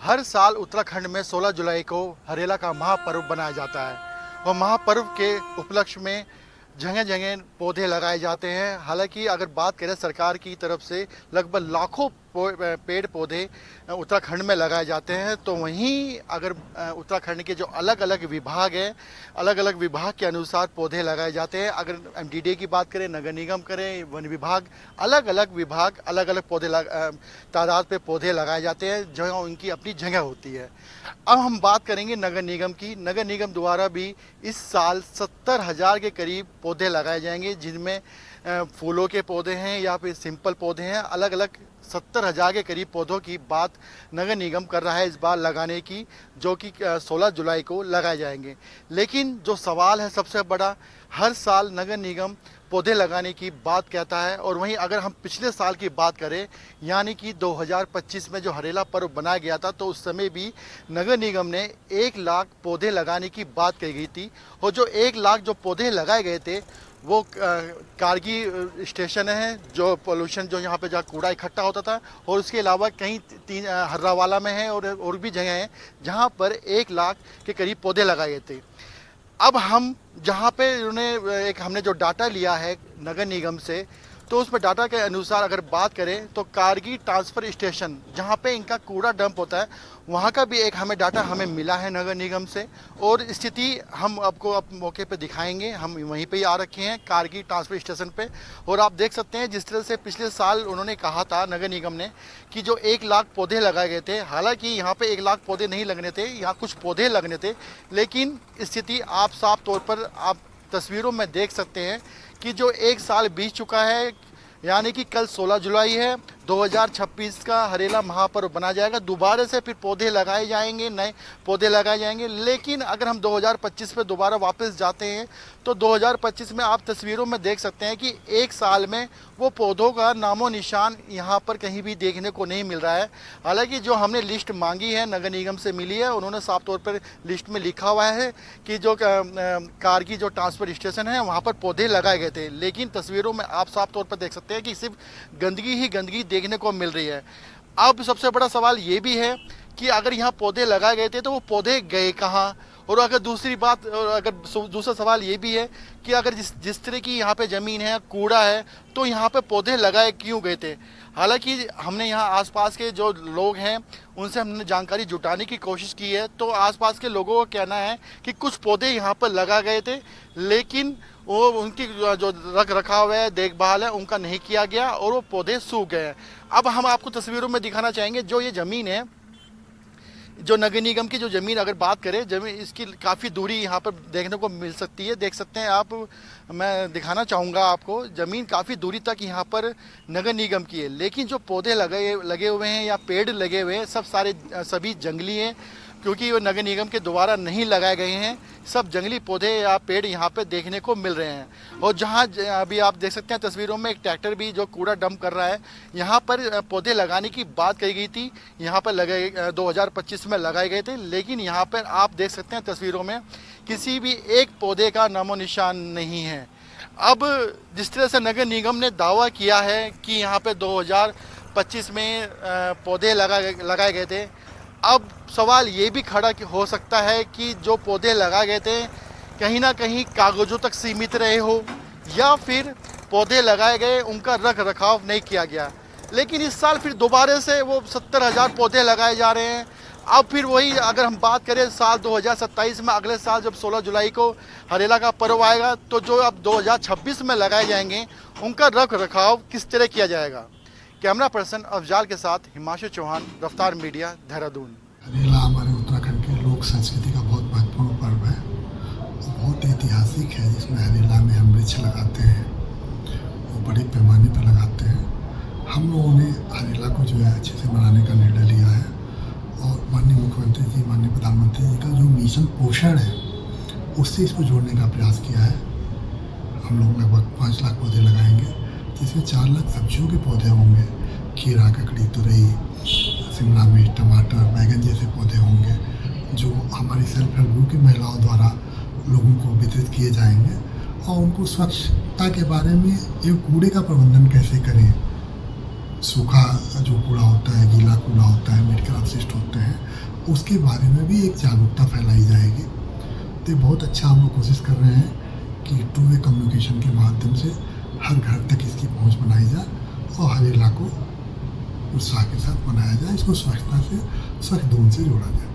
हर साल उत्तराखंड में 16 जुलाई को हरेला का महापर्व बनाया जाता है और महापर्व के उपलक्ष्य में जगह जगह पौधे लगाए जाते हैं। हालांकि अगर बात करें सरकार की तरफ से लगभग लाखों पेड़ पौधे उत्तराखंड में लगाए जाते हैं, तो वहीं अगर उत्तराखंड के जो अलग अलग विभाग हैं, अलग अलग विभाग के अनुसार पौधे लगाए जाते हैं। अगर एमडीडीए की बात करें, नगर निगम करें, वन विभाग, अलग अलग विभाग अलग अलग तादाद पे पौधे लगाए जाते हैं, जो उनकी अपनी जगह होती है। अब हम बात करेंगे नगर निगम की। नगर निगम द्वारा भी इस साल 70,000 के करीब पौधे लगाए जाएंगे, जिनमें फूलों के पौधे हैं या फिर सिंपल पौधे हैं। अलग अलग 70,000 के करीब पौधों की बात नगर निगम कर रहा है इस बार लगाने की, जो कि 16 जुलाई को लगाए जाएंगे। लेकिन जो सवाल है सबसे बड़ा, हर साल नगर निगम पौधे लगाने की बात कहता है, और वहीं अगर हम पिछले साल की बात करें, यानी कि 2025 में जो हरेला पर्व बनाया गया था, तो उस समय भी नगर निगम ने 1 लाख पौधे लगाने की बात कही गई थी। और जो 1 लाख जो पौधे लगाए गए थे वो कारगी स्टेशन है, जो पोल्यूशन जो यहाँ पे जहाँ कूड़ा इकट्ठा होता था, और उसके अलावा कहीं 3 हर्रावाला में है और भी जगह हैं जहाँ पर 1 लाख के करीब पौधे लगाए गए थे। अब हम जहाँ पे हमने जो डाटा लिया है नगर निगम से, तो उसमें डाटा के अनुसार अगर बात करें तो कारगी ट्रांसफ़र स्टेशन जहाँ पे इनका कूड़ा डंप होता है, वहाँ का भी एक डाटा हमें मिला है नगर निगम से, और स्थिति हम आपको मौके पे दिखाएंगे। हम वहीं पे ही आ रखे हैं कारगी ट्रांसफ़र स्टेशन पे, और आप देख सकते हैं जिस तरह से पिछले साल उन्होंने कहा था नगर निगम ने कि जो 1 लाख पौधे लगाए गए थे, हालांकि यहाँ पे 1 लाख पौधे नहीं लगने थे, यहाँ कुछ पौधे लगने थे, लेकिन स्थिति आप साफ तौर पर आप तस्वीरों में देख सकते हैं कि जो 1 साल बीत चुका है, यानी कि कल 16 जुलाई है, 2026 का हरेला महापर्व बना जाएगा। दोबारा से फिर पौधे लगाए जाएंगे, नए पौधे लगाए जाएंगे। लेकिन अगर हम 2025 पे दोबारा वापस जाते हैं तो 2025 में आप तस्वीरों में देख सकते हैं कि 1 साल में वो पौधों का नामो निशान यहाँ पर कहीं भी देखने को नहीं मिल रहा है। हालांकि जो हमने लिस्ट मांगी है नगर निगम से मिली है, उन्होंने साफ तौर पर लिस्ट में लिखा हुआ है कि जो कारगी जो ट्रांसफ़र स्टेशन है वहाँ पर पौधे लगाए गए थे, लेकिन तस्वीरों में आप साफ तौर पर देख सकते हैं कि सिर्फ गंदगी ही गंदगी देखने को मिल रही है। अब सबसे बड़ा सवाल ये भी है कि अगर यहाँ पौधे लगाए गए थे तो वो पौधे गए कहाँ, और अगर दूसरा सवाल ये भी है कि अगर जिस तरह की यहाँ पे ज़मीन है, कूड़ा है, तो यहाँ पे पौधे लगाए क्यों गए थे। हालांकि हमने यहाँ आसपास के जो लोग हैं उनसे हमने जानकारी जुटाने की कोशिश की है, तो आसपास के लोगों का कहना है कि कुछ पौधे यहाँ पर लगा गए थे, लेकिन वो उनकी जो रख रखाव है, देखभाल है, उनका नहीं किया गया और वो पौधे सूख गए हैं। अब हम आपको तस्वीरों में दिखाना चाहेंगे जो ये ज़मीन है, जो नगर निगम की जो ज़मीन अगर बात करें, ज़मीन इसकी काफ़ी दूरी यहाँ पर देखने को मिल सकती है। देख सकते हैं आप, मैं दिखाना चाहूँगा आपको, ज़मीन काफ़ी दूरी तक यहाँ पर नगर निगम की है, लेकिन जो पौधे लगे हुए हैं या पेड़ लगे हुए हैं सभी जंगली हैं, क्योंकि वो नगर निगम के द्वारा नहीं लगाए गए हैं। सब जंगली पौधे या पेड़ यहाँ पे देखने को मिल रहे हैं। और जहाँ अभी आप देख सकते हैं तस्वीरों में, एक ट्रैक्टर भी जो कूड़ा डंप कर रहा है, यहाँ पर पौधे लगाने की बात कही गई थी, यहाँ पर 2025 में लगाए गए थे, लेकिन यहाँ पर आप देख सकते हैं तस्वीरों में किसी भी एक पौधे का नामो निशान नहीं है। अब जिस तरह से नगर निगम ने दावा किया है कि यहाँ पर 2025 में पौधे लगाए गए थे, अब सवाल ये भी खड़ा हो सकता है कि जो पौधे लगाए गए थे कहीं ना कहीं कागज़ों तक सीमित रहे हो, या फिर पौधे लगाए गए उनका रख रखाव नहीं किया गया। लेकिन इस साल फिर दोबारा से वो 70,000 पौधे लगाए जा रहे हैं। अब फिर वही अगर हम बात करें साल 2027 में, अगले साल जब 16 जुलाई को हरेला का पर्व आएगा, तो जो अब 2026 में लगाए जाएंगे उनका रख रखाव किस तरह किया जाएगा। कैमरा पर्सन अफजाल के साथ हिमांशु चौहान, रफ्तार मीडिया, देहरादून। हरेला हमारे उत्तराखंड के लोक संस्कृति का बहुत महत्वपूर्ण पर्व है और बहुत ऐतिहासिक है, जिसमें हरेला में हम वृक्ष लगाते हैं, वो बड़े पैमाने पर लगाते हैं। हम लोगों ने हरेला को जो है अच्छे से मनाने का निर्णय लिया है, और माननीय मुख्यमंत्री जी, माननीय प्रधानमंत्री जी का जो मिशन पोषण है, उससे इसको जोड़ने का प्रयास किया है। हम लोग लगभग 5 लाख पौधे लगाएंगे, जिसमें 4 लाख सब्जियों के पौधे होंगे, खीरा, ककड़ी, तुरई, शिमला मिर्च, टमाटर, बैगन जैसे पौधे होंगे, जो हमारी सेल्फ हेल्प ग्रुप की महिलाओं द्वारा लोगों को वितरित किए जाएंगे। और उनको स्वच्छता के बारे में, ये कूड़े का प्रबंधन कैसे करें, सूखा जो कूड़ा होता है, गीला कूड़ा होता है, मेडिकल अपशिष्ट होते हैं, उसके बारे में भी एक जागरूकता फैलाई जाएगी। तो बहुत अच्छा हम लोग कोशिश कर रहे हैं कि टू वे कम्युनिकेशन के माध्यम से हर घर तक इसकी पहुंच बनाई जाए और हर इलाको उत्साह के साथ बनाया जाए। इसको स्वच्छता से, स्वच्छ धून से जोड़ा जाए।